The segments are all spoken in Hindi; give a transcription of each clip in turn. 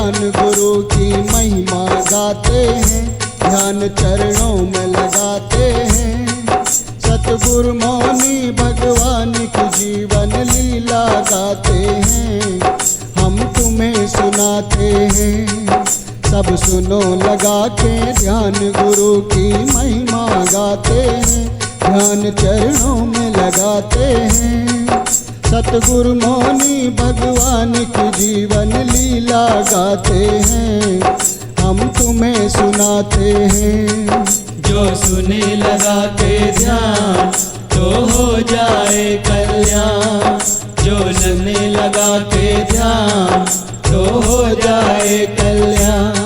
ध्यान गुरु की महिमा गाते हैं, ध्यान चरणों में लगाते हैं। सतगुरु मौनी भगवान की जीवन लीला गाते हैं, हम तुम्हें सुनाते हैं। सब सुनो लगा के ध्यान गुरु की महिमा गाते हैं, ध्यान चरणों में लगाते हैं। सतगुरु मौनी भगवान की जीवन लीला गाते हैं, हम तुम्हें सुनाते हैं। जो सुने लगा के ध्यान तो हो जाए कल्याण, जो लगने लगा के ध्यान तो हो जाए कल्याण।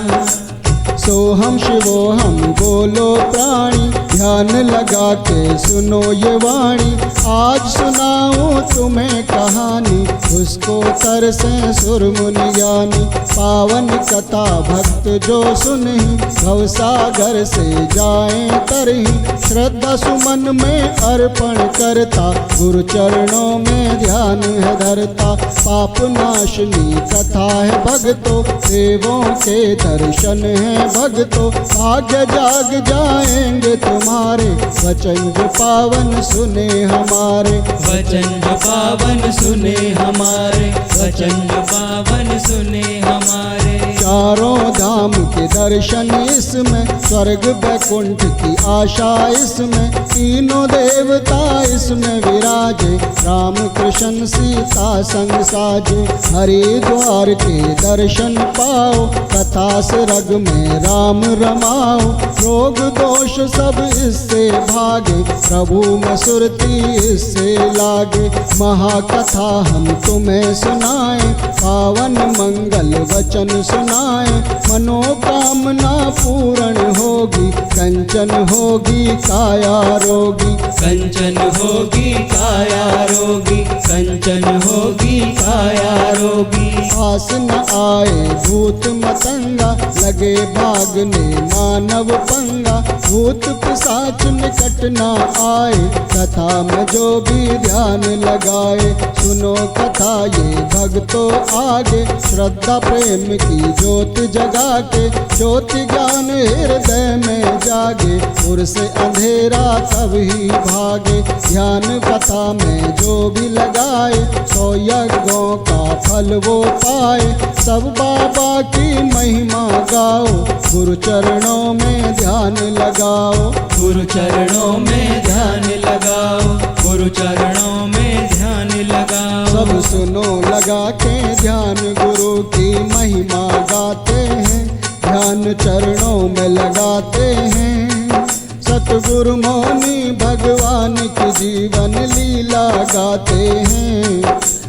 सोहम शिवोहम बोलो प्राणी, ध्यान लगा के सुनो ये वाणी। आज सुनाऊं तुम्हें कहानी, उसको तरसे सुर मुनि ज्ञानी। पावन कथा भक्त जो सुनहि, भवसागर से जाएं तरहि। श्रद्धा सुमन में अर्पण करता, गुरु चरणों में ध्यान है धरता। पाप नाशनी कथा है भक्तों, देवों के दर्शन है भक्तों। भाग्य जाग जाएंगे तुम्हारे, वचन जो पावन सुने हमारे। वचन जो पावन सुने हमारे, वचन जो पावन सुने हमारे। चारों धाम के दर्शन इसमें, स्वर्ग वैकुंठ की आशा इसमें। तीनों देवता इसमें विराजे, राम कृष्ण सीता संग साजे। हरिद्वार के दर्शन पाओ, कथा से रग में राम रमाओ। रोग दोष सब इससे भागे, प्रभु में सुरती इससे लागे। महाकथा हम तुम्हें सुनाएं, पावन मंगल वचन सुनाएं। मनोकामना पूर्ण होगी, कंचन होगी काया रोगी। कंचन होगी काया रोगी, कंचन होगी काया रोगी। पास न आए भूत मतंगा, लगे भागने मानव पंगा। भूत पिशाच निकट न आए, कथा में जो भी ध्यान लगाए। सुनो कथा ये भक्तों आगे, श्रद्धा प्रेम की ज्योत जगा के। ज्योति ज्ञान हृदय में जागे, उर से अंधेरा तभी भागे। ध्यान कथा में जो भी लगाए, 100 यज्ञों का फल वो पाए। सब बाबा की महिमा गाओ, गुरु चरणों में ध्यान लगाओ। गुरु चरणों में ध्यान लगाओ, गुरु चरणों में ध्यान लगाओ। सब सुनो लगा के ध्यान गुरु की महिमा गाते हैं, ध्यान चरणों में लगाते हैं। सतगुरु मौनी भगवान की जीवन लीला गाते हैं,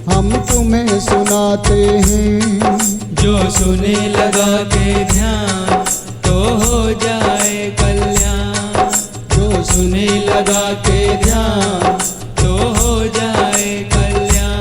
हम तुम्हें सुनाते हैं। जो सुने लगा के ध्यान तो हो जाए कल्याण, जो सुने लगा के ध्यान तो हो जाए कल्याण।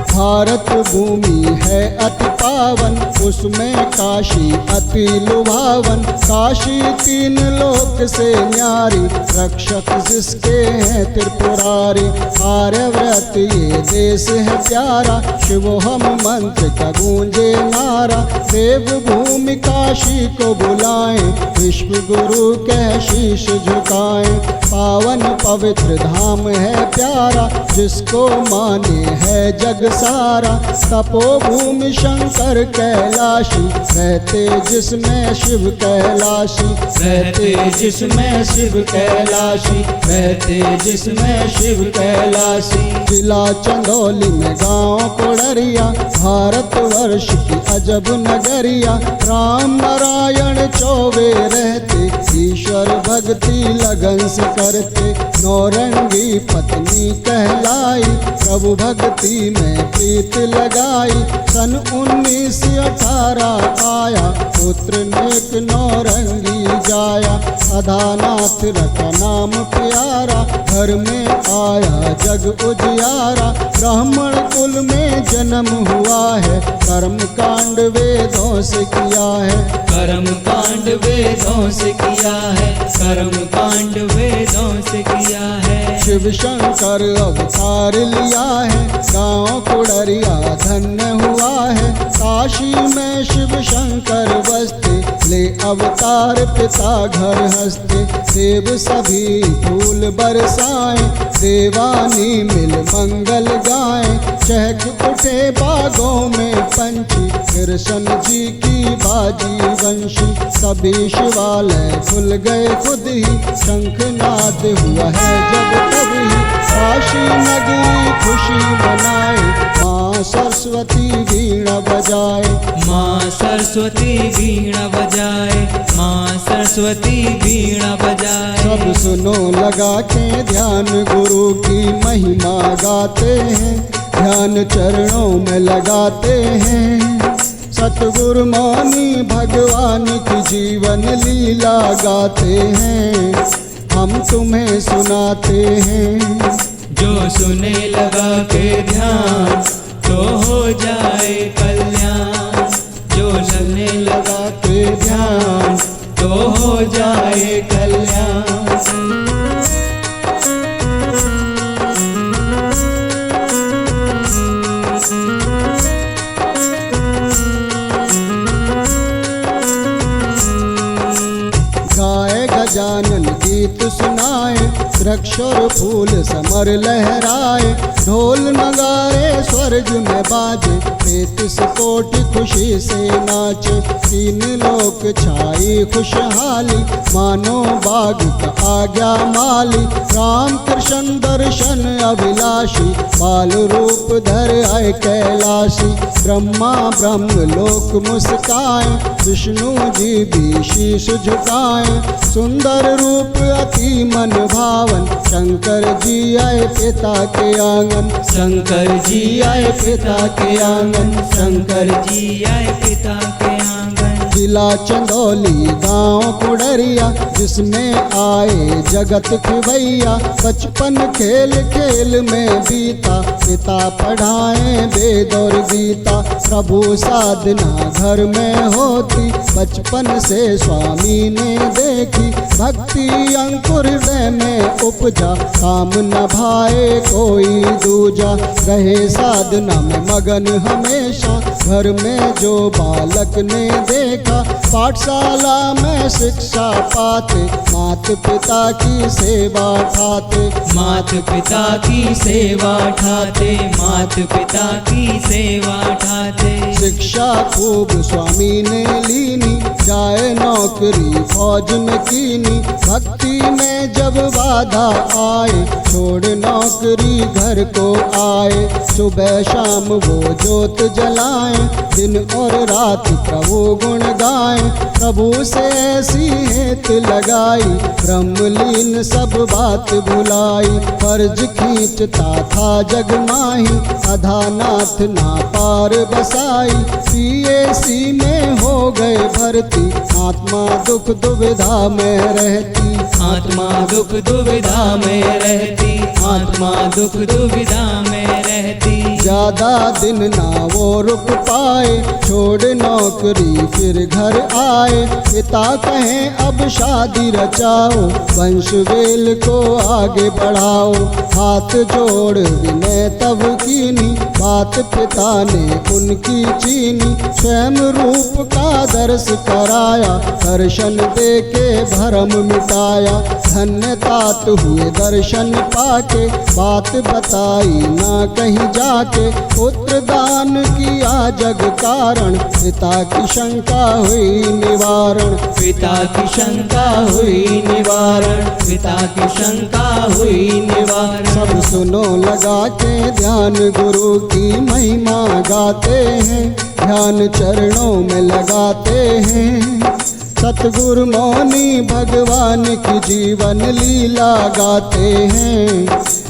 भारत भूमि है अति पावन, उसमें काशी अति लुभावन। काशी 3 लोक से न्यारी, रक्षक जिसके हैं त्रिपुरारी। आर्यव्रत ये देश है प्यारा, शिवोहम मंत्र का गूंजे नारा। देव भूमि काशी को बुलाएं, विश्व गुरु के शीश झुकाएं। पावन पवित्र धाम है प्यारा, जिसको माने है जग सारा। तपोभूमि शंकर कैलाशी, रहते जिसमें शिव कैलाशी। रहते जिसमें शिव कैलाशी, रहते जिसमें शिव कैलाशी। जिला चंदौली में गांव कोडरिया, भारतवर्ष की अजब नगरिया। राम नारायण चौबे रहते, ईश्वर भक्ति लगन से करते। नौरंगी पत्नी कहलाई, प्रभु भक्ति में प्रीत लगाई। सन 1918 आया, पुत्र नेक नौरंगी जाया। अधानाथ रखा नाम प्यारा, घर में आया जग उजियारा। ब्राह्मण कुल में जन्म हुआ है, कर्म कांड वेदों से किया है। कर्म कांड वेदों से किया है, कर्म कांड वेदों से किया है। शिव शंकर अवतार लिया है, गाँव कुड़रिया धन्य हुआ है। काशी में शिव शंकर बसते, ले अवतार पिता घर हंसते। देव सभी फूल बरसाएं, देवानी मिल मंगल गाएं। चहक उठे बागों में पंछी, कृष्ण जी की बाजी वंशी। सभी शिवालय खुल गए खुद ही, शंखनाद हुआ है जब तभी। काशी नगरी खुशी मनाए, माँ सरस्वती वीणा बजाए। माँ सरस्वती वीणा बजाए, माँ सरस्वती वीणा बजाए। सब सुनो लगा के ध्यान, गुरु की महिमा गाते हैं, ध्यान चरणों में लगाते हैं। सतगुरु मौनी भगवान की जीवन लीला गाते हैं, हम तुम्हें सुनाते हैं। जो सुने लगा के ध्यान, तो हो जाए कल्याण। जो लगने लगा के ध्यान, तो हो जाए कल्याण। गाए गजानन गीत सुनाए, वृक्ष और फूल समर लहराए। ढोल नगारे स्वर्ग में बाजे, 33 कोटि खुशी से नाचे। तीन लोक छाई खुशहाली, मानो बाग का आज्ञा माली। राम कृष्ण दर्शन अभिलाषी, बाल रूप धर आए कैलाशी। ब्रह्मा ब्रह्म लोक मुस्काए, विष्णु जी भी शीश झुकाए। सुंदर रूप अति मन भावन, शंकर जी आए पिता के आंगन। शंकर जी आए पिता के आंगन, शंकर जी आए पिता के आंगन। जिला चंदौली गांव कुड़रिया, जिसमें आए जगत खिवैया। बचपन खेल खेल में बीता, पिता पढ़ाए वेद और गीता। प्रभु साधना घर में होती, बचपन से स्वामी ने देखी। भक्ति अंकुर हृदय में उपजा, काम न भाए कोई दूजा। रहे साधना में मगन हमेशा, घर में जो बालक ने देखा। पाठशाला में शिक्षा पाते, मात पिता की सेवा ठाते। मात पिता की सेवा ठाते, मात पिता की सेवा ठाते। शिक्षा खूब स्वामी ने लीनी, जाए नौकरी फौज में कीनी। भक्ति में जब बाधा आए, छोड़ नौकरी घर को आए। सुबह शाम वो जोत जलाएं, दिन और रात प्रभु गुण गाएं। प्रभु से ऐसी हेत लगाई, ब्रह्मलीन सब बात भुलाई। फर्ज खींचता था जग माही, अधानाथ ना पार बसाई। PAC में हो गए भर्ती, आत्मा दुख दुविधा में रहती। आत्मा दुख दुविधा में रहती, आत्मा दुख दुविधा में रहती। ज्यादा दिन ना वो रुक पाए, छोड़ नौकरी फिर घर आए। पिता कहें अब शादी रचाओ, वंश वेल को आगे बढ़ाओ। हाथ जोड़ विनय तब कीनी, बात पिता ने उनकी चीनी। स्वयं रूप का दर्श कराया, दर्शन दे के भरम मिटाया। धन्य तात हुए दर्शन पाके, बात बताई ना कहीं जाके। पुत्र दान किया जग कारण, पिता की शंका हुई निवारण। पिता की शंका हुई निवारण, पिता की शंका हुई निवारण। सब सुनो लगा के ध्यान, गुरु की महिमा गाते हैं, ध्यान चरणों में लगाते हैं। सतगुरु मौनी भगवान की जीवन लीला गाते हैं,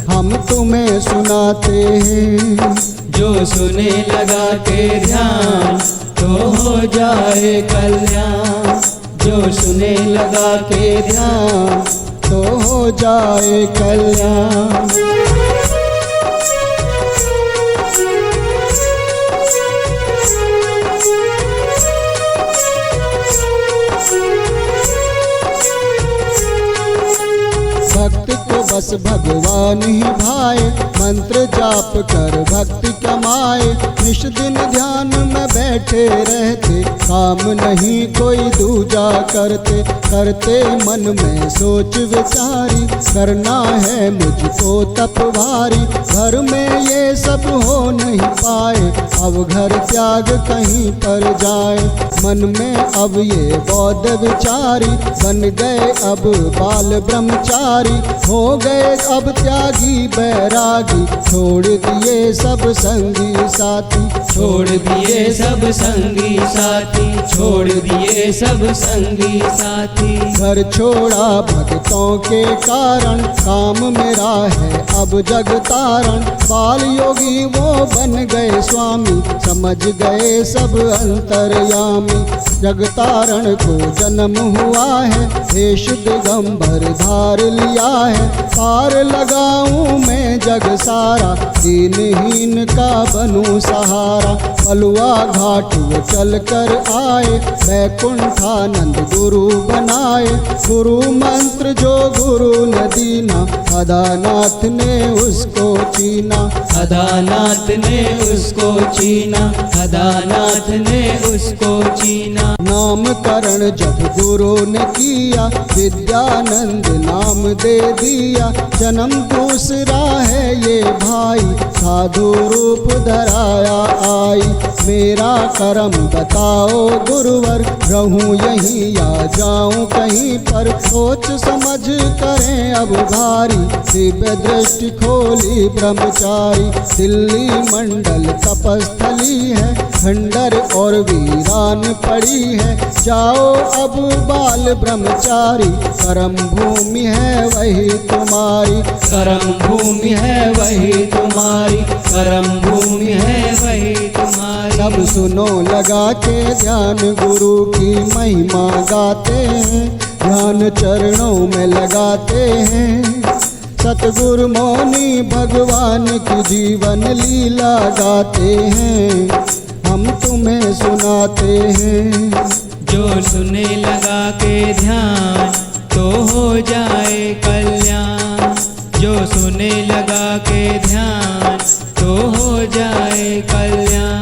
हम तुम्हें सुनाते हैं। जो सुने लगा के ध्यान, तो हो जाए कल्याण। जो सुने लगा के ध्यान तो हो जाए कल्याण। भक्त को बस भगवान ही भाए, मंत्र जाप कर भक्ति कमाए। निश दिन ध्यान में बैठे रहते, काम नहीं कोई दूजा करते। करते मन में सोच विचारी, करना है मुझको तप भारी। घर में ये सब हो नहीं पाए, अब घर त्याग कहीं पर जाए। मन में अब ये बौद्ध विचारी, बन गए अब बाल ब्रह्मचारी। हो गए अब त्यागी बैरागी, छोड़ दिए सब संगी साथी। छोड़ दिए सब संगी साथी, छोड़ दिए सब संगी साथी। घर छोड़ा भक्तों के कारण, काम मेरा है अब जग तारण। बाल योगी वो बन गए स्वामी, समझ गए सब अंतर्यामी। जग तारण को जन्म हुआ है, देश दिगंबर धार लिया है। पार लगाऊं मैं जग सारा, दीनहीन का बनूं सहारा। पलुआ घाट वो चल कर आए, वैकुंठानंद गुरु बनाए। गुरु मंत्र जो गुरु ने दीना, अदानाथ ने उसको चीना। अदानाथ ने उसको चीना, अदानाथ ने उसको चीना। नामकरण जब गुरु ने किया, विद्यानंद नाम दे दिया। जन्म दूसरा है ये भाई, साधु रूप धराया आई। मेरा कर्म बताओ गुरुवर, रहूं यहीं या जाऊं कहीं पर। सोच समझ करें अब भारी, दिव्य दृष्टि खोली ब्रह्मचारी। दिल्ली मंडल तपस्थली है, खंडर और वीरान पड़ी है। जाओ अब बाल ब्रह्मचारी, कर्म भूमि है वही तुम्हारी। कर्म भूमि है वही तुम्हारी, कर्म भूमि है वही तुम्हारी। सब सुनो लगा के ध्यान, गुरु की महिमा गाते हैं। ध्यान चरणों में लगाते हैं, सतगुरु मौनी भगवान की जीवन लीला गाते हैं। हम तुम्हें सुनाते हैं। जो सुने लगा के ध्यान तो हो जाए कल्याण। जो सुने लगा के ध्यान तो हो जाए कल्याण।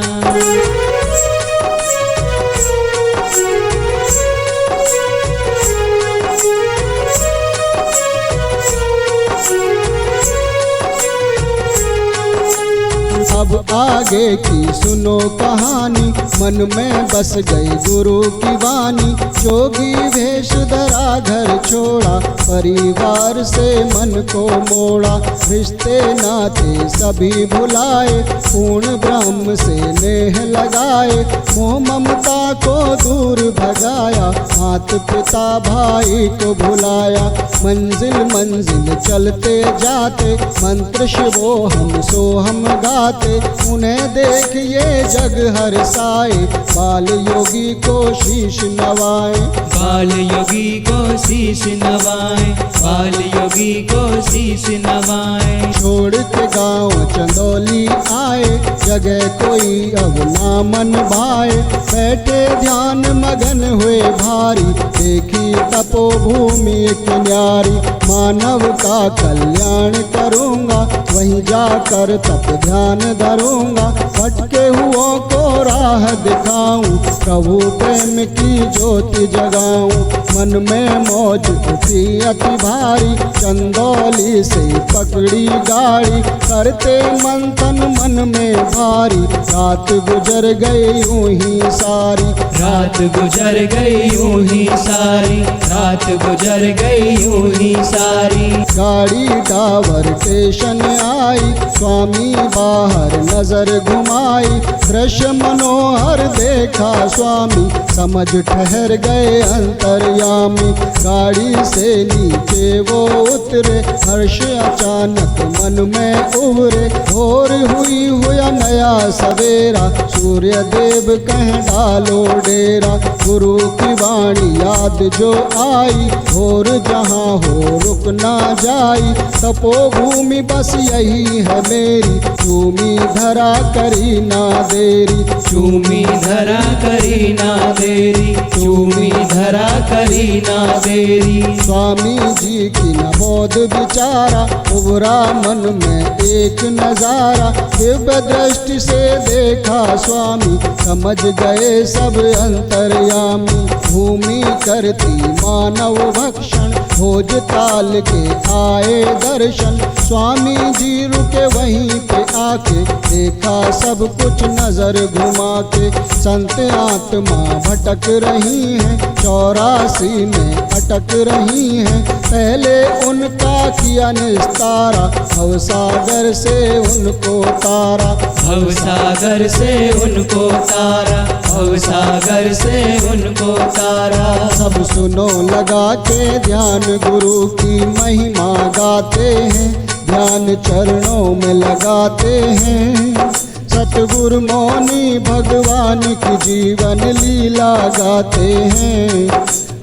अब आगे की सुनो कहानी, मन में बस गई गुरु की वाणी। जोगी वेश धरा घर छोड़ा, परिवार से मन को मोड़ा। रिश्ते नाते सभी भुलाए, पूर्ण ब्रह्म से नेह लगाए। मोह ममता को दूर भगाया, मात पिता भाई को भुलाया। मंजिल मंजिल चलते जाते, मंत्र शिवो हम सो हम गाते। उन्हें देख ये जग हर साए, बाल योगी को शीश नवाए। बाल योगी को शीश नवाए, बाल योगी को शीश नवाए। छोड़ के गाँव चंदौली आए, जगह कोई अब ना मन भाए। बैठे ध्यान मगन हुए भारी, देखी तपोभूमि एक न्यारी। मानव का कल्याण करूँगा, वहीं जाकर तप ध्यान धरूँगा। भटके हुओं को राह दिखाऊं, प्रभु प्रेम की ज्योति जगाऊं। मन में मौज उठी अति भारी, चंदौली से पकड़ी गाड़ी। करते मंथन मन में भारी, रात गुजर गई यूं ही सारी। रात गुजर गई यूं ही सारी, रात गुजर गई यूं ही सारी। गाड़ी टावर स्टेशन आई, स्वामी बाहर नजर घुमाई। दृश्य मनोहर देखा स्वामी, समझ ठहर गए अंतर्यामी। गाड़ी से नीचे वो उतरे, हर्ष अचानक मन में उभरे। भोर हुई हुआ नया सवेरा, सूर्य देव कह डालो डेरा। गुरु की वाणी याद जो आई, भोर जहाँ हो रुक ना जाई। तपोभूमि बस यही है मेरी, चूमी धरा करी ना देरी। चूमी धरा करी ना देरी, चूमी धरा करी ना देरी। स्वामी जी की नबोध विचारा, उभरा मन में एक नजारा। दिव्य दृष्टि से देखा स्वामी, समझ गए सब अंतर्यामी। भूमि करती मानव भक्षण, भोज ताल के आए दर्शन। स्वामी जी रुके वहीं पे आके, देखा सब कुछ नजर घुमा के। संत आत्मा भटक रही हैं, 84 में अटक रही हैं। पहले उनका किया निस्तारा, भवसागर से उनको तारा। भवसागर से उनको तारा, भवसागर से उनको तारा। सब सुनो लगा के ध्यान, गुरु की महिमा गाते हैं, ध्यान चरणों में लगाते हैं। सतगुरु मौनी भगवान की जीवन लीला गाते हैं,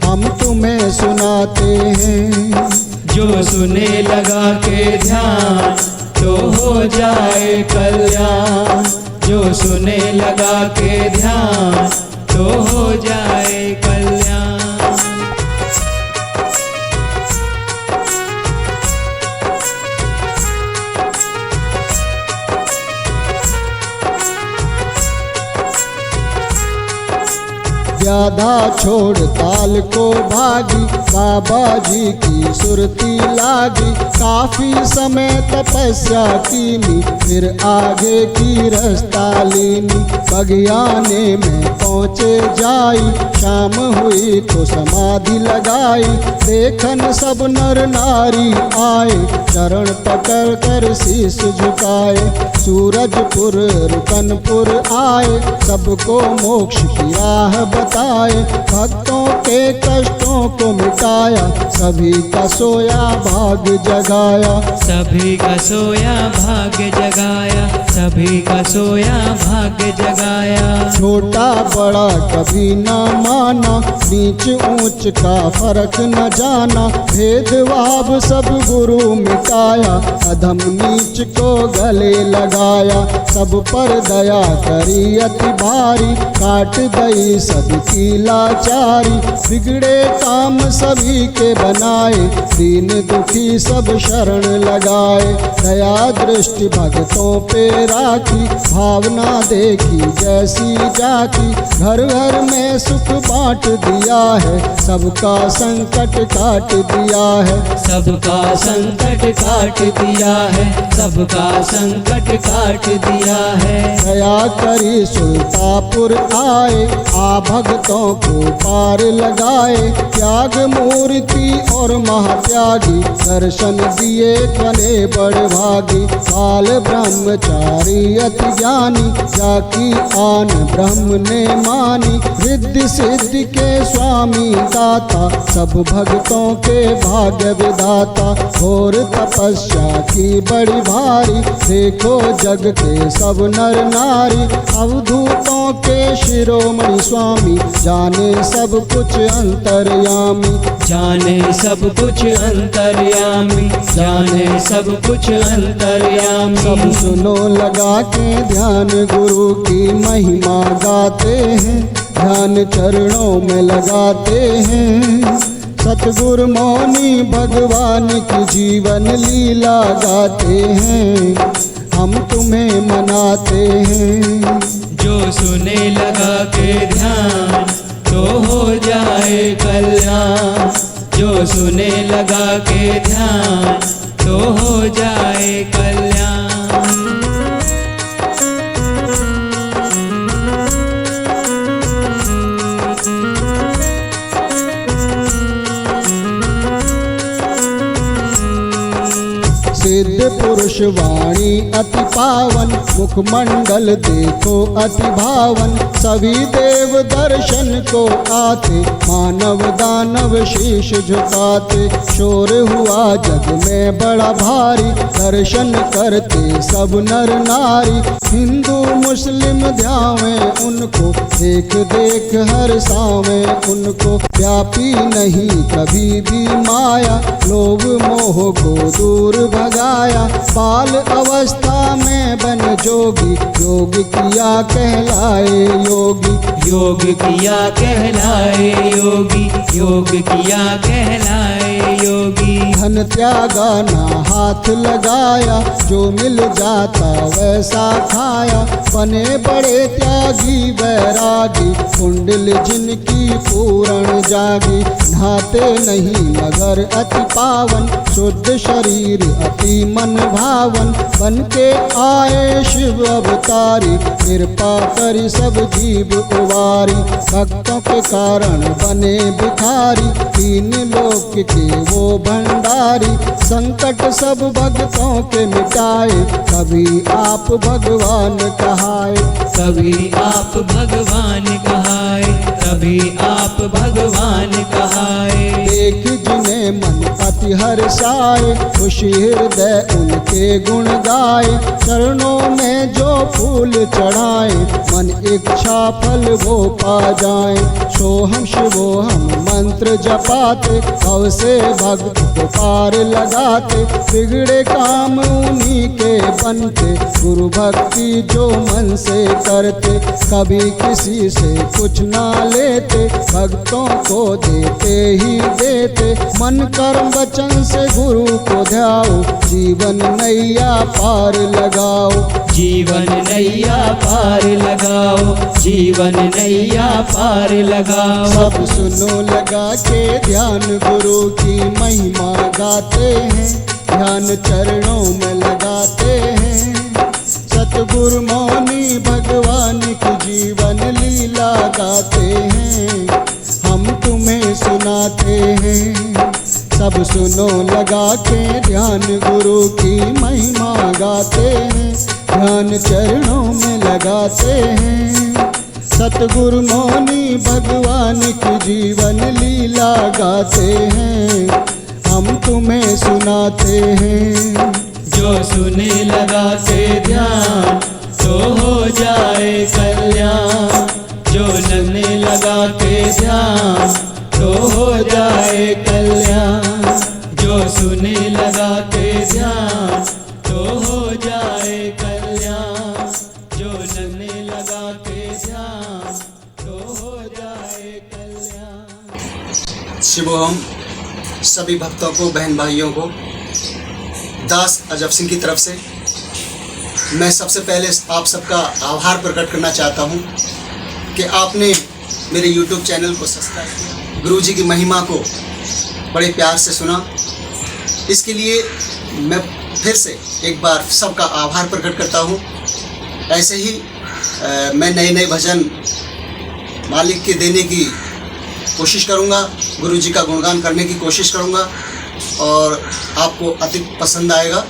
हम तुम्हें सुनाते हैं। जो सुने लगा के ध्यान, तो हो जाए कल्याण। जो सुने लगा के ध्यान, तो हो जाए कल्याण। व्याधा छोड़ ताल को भागी, बाबा जी की सुरती लागी। काफी समय तपस्या कीनी, फिर आगे की रास्ता लीनी। बगियाने में पहुँचे जाई, शाम हुई तो समाधि लगाई। देखन सब नर नारी आए, चरण पकड़ कर शीश झुकाए। सूरजपुर रुकनपुर आए, सबको मोक्ष की राह बताए। भक्तों के कष्टों को मिटाया, सभी का सोया भाग जगाया। सभी का सोया भाग्य जगाया, सभी का सोया भाग्य जगाया। छोटा बड़ा कभी ना माना, नीच ऊंच का फर्क न जाना। भेदभाव सब गुरु मिटाया, अधम नीच को गले लगाया। सब पर दया करी अति भारी, काट दई सबकी लाचारी। बिगड़े काम सभी के बनाए, दीन दुखी सब शरण लगाए। दया दृष्टि भक्तों पे राखी, भावना देखी जैसी जाकी। घर घर में सुख बांट दिया है, सबका संकट काट दिया है। सबका संकट काट दिया है, सबका संकट काट दिया है। दया करी सुल्तापुर आए, आ भक्तों को पार लगाए। त्याग मूर्ति और महात्यागी, दर्शन दिए बने बड़ भागी। काल ब्रह्मचारी अति ज्ञानी, जाकी आन ब्रह्म ने मानी। रिद्धि सिद्धि के स्वामी दाता, सब भक्तों के भाग्य विधाता। घोर तपस्या की बड़ी भारी, देखो जग के सब नर नारी। अवधूतों के शिरोमणि स्वामी, जाने सब कुछ अंतर्यामी। जाने सब कुछ अंतर्यामी, जाने सब कुछ अंतर्यामी। सब सुनो लगा के ध्यान, गुरु की महिमा गाते हैं, ध्यान चरणों में लगाते हैं। सतगुरु मौनी भगवान की जीवन लीला गाते हैं, हम तुम्हें मनाते हैं। जो सुने लगा के ध्यान, तो हो जाए कल्याण। जो सुने लगा के ध्यान, तो हो जाए कल्याण। सिद्ध पुरुष वाणी अति पावन, मुखमंडल देखो अति भावन। सभी देव दर्शन को आते, मानव दानव शीश झुकाते। शोर हुआ जग में बड़ा भारी, दर्शन करते सब नर नारी। हिंदू मुस्लिम ध्यावे उनको, देख देख हर सावे उनको। व्यापी नहीं कभी भी माया, लोभ मोह को दूर भगाया। बाल अवस्था में बन जोगी, योग किया कहलाए योगी। योग किया कहलाए योगी, योग किया कहलाए योगी। धन त्यागा ना हाथ लगाया, जो मिल जाता वैसा खाया। बने बड़े त्यागी वैरागी, कुंडल जिनकी पूर्ण जागी। नहाते नहीं मगर अति पावन, शुद्ध शरीर अति मन भावन। बन के आए शिव अवतारी, कृपा करी सब जीव उवारी। भक्तों के कारण बने भिखारी, तीन लोक के वो भंडारी। संकट सब भक्तों के मिटाए, कभी आप भगवान कहाए। कभी आप भगवान कहाए, कभी आप भगवान कहाए। देख जिन्हें मन अति हर्षाए, खुशी हृदय उनके गुण गाए। चरणों में जो फूल चढ़ाए, मन इच्छा फल वो पा जाए। सोहम शिवोहम मंत्र जपाते, भव से भक्त को पार लगाते। बिगड़े काम उन्हीं के बनते, गुरु भक्ति जो मन से करते। कभी किसी से कुछ ना लेते, भक्तों को देते ही देते। मन कर्म वचन से गुरु को ध्याओ, जीवन नैया पार लगाओ। जीवन नैया पार लगाओ, जीवन नैया पार लगाओ। सब सुनो लगा के ध्यान, गुरु की महिमा गाते हैं। ध्यान चरणों में लगाते हैं, सतगुरु मौनी भगवान की जीवन लीला गाते हैं। हम तुम्हें सुनाते हैं, सब सुनो लगा के ध्यान, गुरु की महिमा गाते हैं। ध्यान चरणों में लगाते हैं, सतगुरु मौनी भगवान की जीवन लीला गाते हैं। हम तुम्हें सुनाते हैं। जो सुने लगा के ध्यान, तो हो जाए कल्याण। जो लगने लगा के ध्यान, तो हो जाए कल्याण। जो सुने लगा के ध्यान, तो हो जाए कल्याण। जो लगने लगा के ध्यान, तो हो जाए कल्याण। शिवोहम सभी भक्तों को, बहन भाइयों को, दास अजब सिंह की तरफ से मैं सबसे पहले आप सबका आभार प्रकट करना चाहता हूं कि आपने मेरे YouTube चैनल को सब्सक्राइब किया, गुरुजी की महिमा को बड़े प्यार से सुना। इसके लिए मैं फिर से एक बार सबका आभार प्रकट करता हूं। ऐसे ही मैं नए नए भजन मालिक के देने की कोशिश करूंगा, गुरुजी का गुणगान करने की कोशिश करूंगा और आपको अति पसंद आएगा।